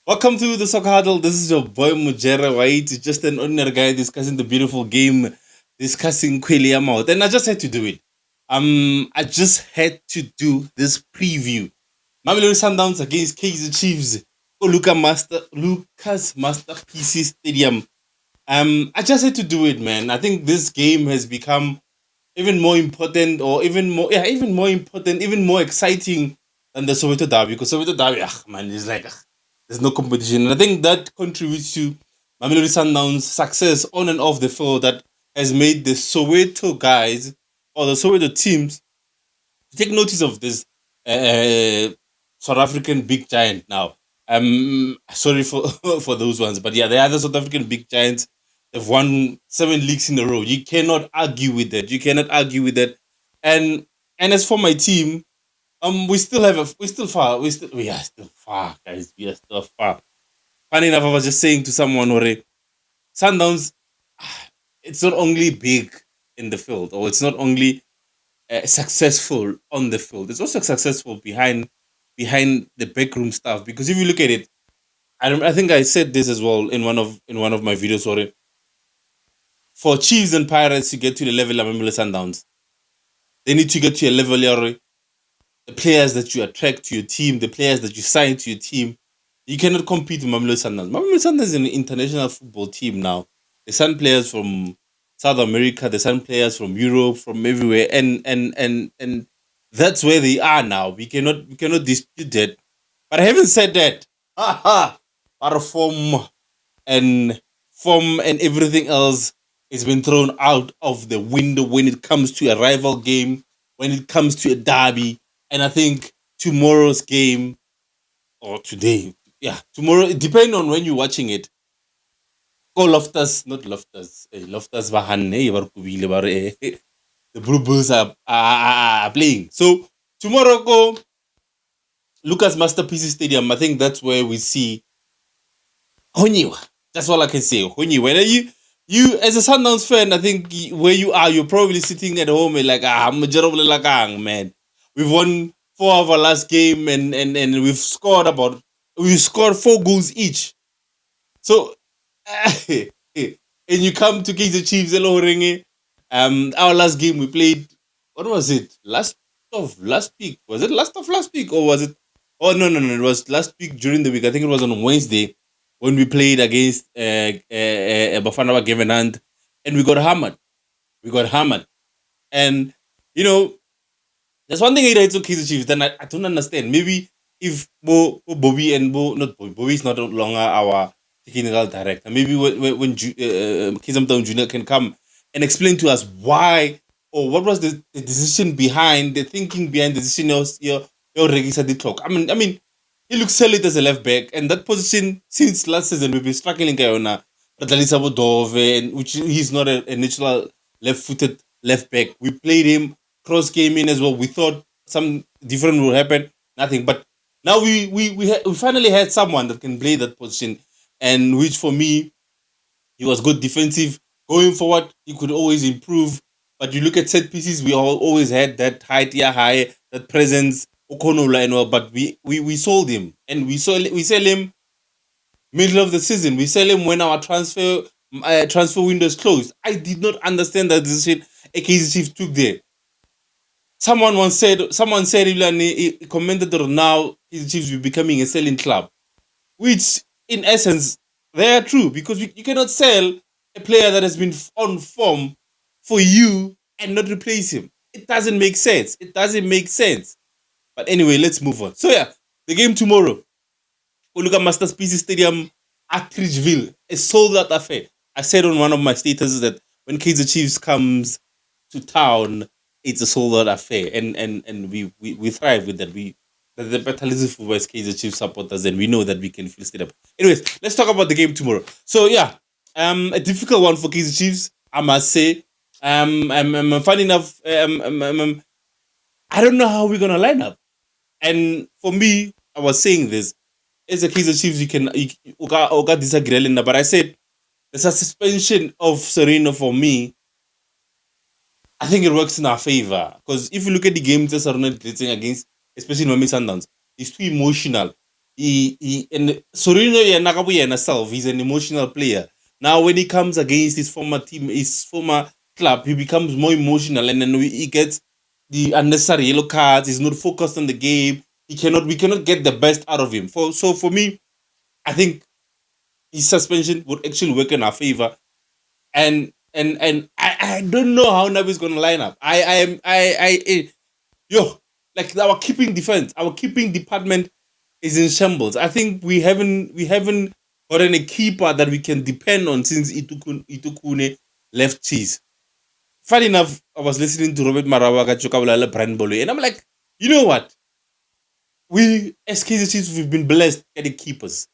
Welcome to the Soccer Huddle. This is your boy Mojere, right? Just an ordinary guy discussing the beautiful game, discussing Kweli Amount. And I just had to do it. I just had to do this preview. Mamelodi Sundowns against Kaizer Chiefs. Lucas Masterpiece Stadium. I just had to do it, man. I think this game has become even more important, or even more important, even more exciting than the Soweto derby. Because Soweto derby, man, is like there's no competition, and I think that contributes to Mamelodi Sundowns' success on and off the field. That has made the Soweto guys or the Soweto teams take notice of this uh, South African big giant now. Sorry for for those ones, but yeah, the other South African big giants have won 7 leagues in a row. You cannot argue with that. You cannot argue with that. And and as for my team, we still have we still far. We are still far, guys. We are still far. Funny enough, I was just saying to someone, or Sundowns, it's not only big in the field, or it's not only successful on the field. It's also successful behind the backroom stuff. Because if you look at it, I think I said this as well in one of my videos. Sorry, for Chiefs and Pirates to get to the level of Mamelodi Sundowns, they need to get to a level where the players that you attract to your team, the players that you sign to your team, you cannot compete with Mamelodi Sundowns. Mamelodi Sundowns is an international football team now. They sign players from South America, they sign players from Europe, from everywhere, and that's where they are now. We cannot dispute that. But having said that, our and form and everything else has been thrown out of the window when it comes to a rival game, when it comes to a derby. And I think tomorrow's game, or today, yeah, tomorrow, depending on when you're watching it, go Loftus, not Loftus, Loftus Vahan, the Blue Bulls are playing. So tomorrow, go Lucas Masterpiece Stadium. I think that's where we see Honyiwa. That's all I can say. Honyiwa. When you as a Sundowns fan, I think where you are, you're probably sitting at home and like, I'm a Lakang, man. We've won 4 of our last game, and we've scored 4 goals each. So and you come to Kaizer Chiefs, hello Ringy. Our last game we played, what was it? Last week. Was it last of last week, or was it? Oh no, it was last week during the week. I think it was on Wednesday when we played against Bafana Gevenand, and we got hammered. We got hammered. And you know, there's one thing I hate to Kaizer Chiefs, then I don't understand. Maybe if Bobby and not Bobby is not longer our technical director. Maybe when Kaizer Town Junior can come and explain to us why, or what was the decision behind, the thinking behind the decision your register the clock. I mean, he looks solid as a left back, and that position since last season we've been struggling Kayona, and which he's not a natural left-footed left back. We played him cross game in as well. We thought some different will happen, nothing. But now we finally had someone that can play that position, and which for me he was good defensive. Going forward, he could always improve. But you look at set pieces, we all always had that height, yeah, high, that presence, Okonola and all. But we sold him, and we sell him middle of the season. We sell him when our transfer window is closed. I did not understand that decision AKC Chiefs took there. Someone said, he commented on now his Chiefs will be becoming a selling club, which in essence they are true, because you cannot sell a player that has been on form for you and not replace him. It doesn't make sense. It doesn't make sense. But anyway, let's move on. So yeah, the game tomorrow, Oluka Masters PC Stadium at Ridgeville, a sold out affair. I said on one of my statuses that when Kaizer Chiefs comes to town, it's a sold out affair, and we thrive with that. The Battalism for West Kaizer Chiefs supporters, and we know that we can fill it up. Anyways, let's talk about the game tomorrow. So yeah, a difficult one for Kaizer Chiefs, I must say. I'm funny enough. I don't know how we're gonna line up, and for me, I was saying this as a Kaizer Chiefs, you disagree, but I said the suspension of Sereno for me, I think it works in our favor, because if you look at the games that Sereno is playing against, especially Mami Sundowns, it's too emotional. And Sorino Yanakabu self, he's an emotional player. Now when he comes against his former team, his former club, he becomes more emotional, and then he gets the unnecessary yellow cards. He's not focused on the game. We cannot get the best out of him. For me, I think his suspension would actually work in our favor. And I don't know how Nabi is gonna line up. I am yo, like our keeping defense, our keeping department is in shambles. I think we haven't gotten a keeper that we can depend on since Itukune left Cheese. Funny enough, I was listening to Robert Marawaga Chokabulala Brand Bolu, and I'm like, you know what? We as Kaizer Chiefs, we've been blessed getting keepers.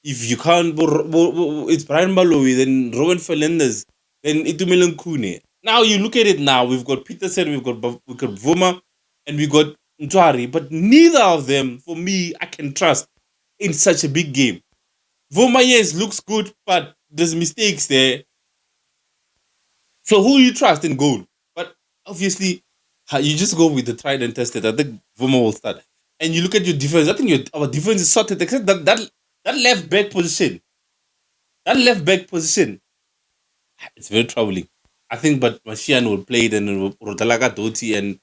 If you can't, it's Brian Balowi, then Rowan Fernandez, then Itumelon Kune. Now you look at it now, we've got Peterson, we've got Vuma, and we got Ntwari, but neither of them, for me, I can trust in such a big game. Vuma, yes, looks good, but there's mistakes there. So who you trust in goal? But obviously, you just go with the tried and tested. I think Vuma will start. And you look at your defense. I think our defense is sorted, except that left back position. That left back position, it's very troubling. I think, but Mashian will play then Rodalaga, Doti and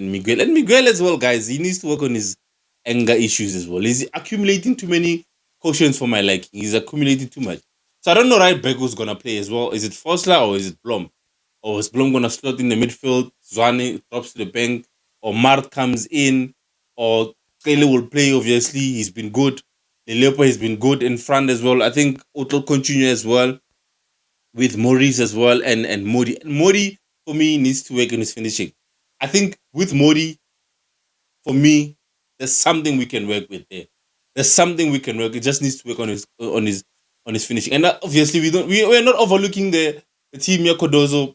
Miguel. And Miguel as well, guys. He needs to work on his anger issues as well. He's accumulating too many cautions for my liking. He's accumulating too much. So I don't know right back who's gonna play as well. Is it Fosler or is it Blom? Or is Blom gonna slot in the midfield? Zwane drops to the bank, or Mart comes in, or Kele will play. Obviously, he's been good. LILEPO has been good in front as well. I think Otto continue as well with Maurice as well and Modi. Modi for me needs to work on his finishing. I think with Modi, for me, there's something we can work with there. There's something we can work. It just needs to work on his finishing. And obviously we're not overlooking the team here, CARDOSO,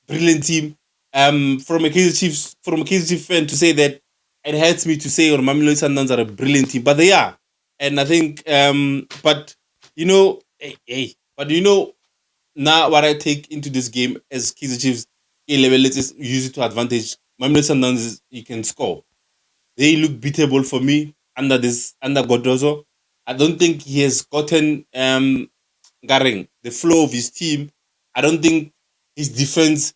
brilliant team. From a Kaizer Chiefs fan to say that it hurts me to say or Mamelodi Sundowns are a brilliant team, but they are. And I think but but now what I take into this game as Kaizer Chiefs A level, let's just use it to advantage. Mamelodi Sundowns, you can score. They look beatable for me under Cardoso. I don't think he has gotten Garing the flow of his team. I don't think his defense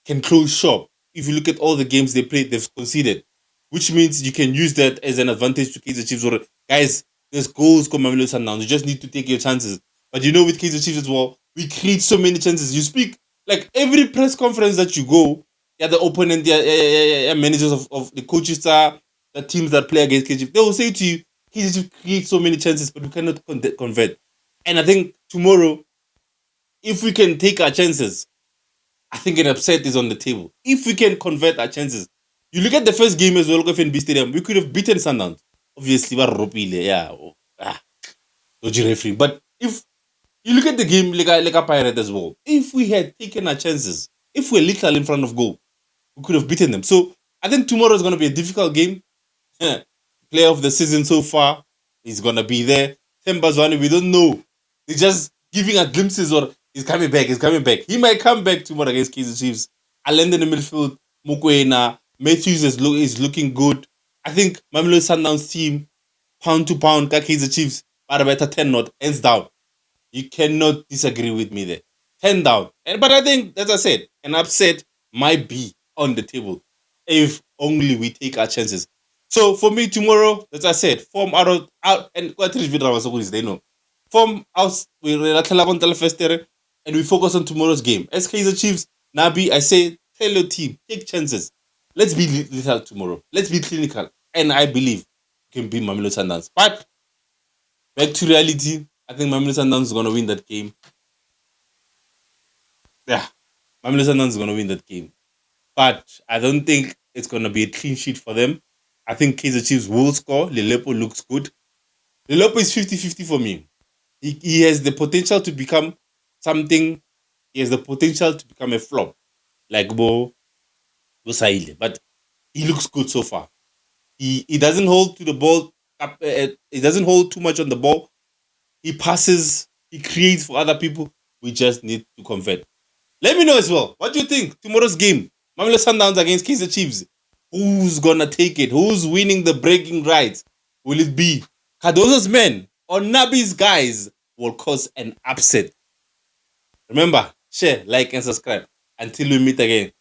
can close shop. If you look at all the games they played, they've conceded, which means you can use that as an advantage to Kaizer Chiefs. Or guys, there's goals come Mamelodi Sundowns. You just need to take your chances. But with Kaizer Chiefs as well, we create so many chances. You speak like every press conference that you go, the opponent, managers of the coaches, the teams that play against Kaizer Chiefs, they will say to you, Kaizer Chiefs create so many chances, but we cannot convert. And I think tomorrow, if we can take our chances, I think an upset is on the table. If we can convert our chances. You look at the first game as well, look at FNB Stadium, we could have beaten Sundowns. Obviously, we're Ropile, dodgy referee. But if you look at the game like a Pirate as well, if we had taken our chances, if we're literally in front of goal, we could have beaten them. So I think tomorrow is going to be a difficult game. Player of the season so far is going to be there. Tembazwane, we don't know. They're just giving us glimpses or he's coming back, he's coming back. He might come back tomorrow against Kaizer Chiefs. Alend in the midfield, Mukwena, Matthews is looking good. I think Mamelodi Sundowns team, pound to pound, Kaizer Chiefs, but better 10 not, hands down. You cannot disagree with me there. 10 down. But I think, as I said, an upset might be on the table if only we take our chances. So for me tomorrow, as I said, form out and they know. Form out, we and we focus on tomorrow's game. As Kaizer Chiefs, Nabi, I say, tell your team, take chances. Let's be lethal tomorrow. Let's be clinical. And I believe we can beat Mamelodi Sundowns. But back to reality, I think Mamelodi Sundowns is going to win that game. Yeah, Mamelodi Sundowns is going to win that game. But I don't think it's going to be a clean sheet for them. I think Kaizer Chiefs will score. LILEPO looks good. LILEPO is 50-50 for me. He has the potential to become something. He has the potential to become a flop. Like Bo Saile. But he looks good so far. He doesn't hold to the ball. He doesn't hold too much on the ball. He passes. He creates for other people. We just need to convert. Let me know as well. What do you think? Tomorrow's game. Mamelodi Sundowns against Kaizer Chiefs. Who's gonna take it? Who's winning the breaking rights? Will it be Cardoso's men or Nabi's guys will cause an upset? Remember, share, like, and subscribe. Until we meet again.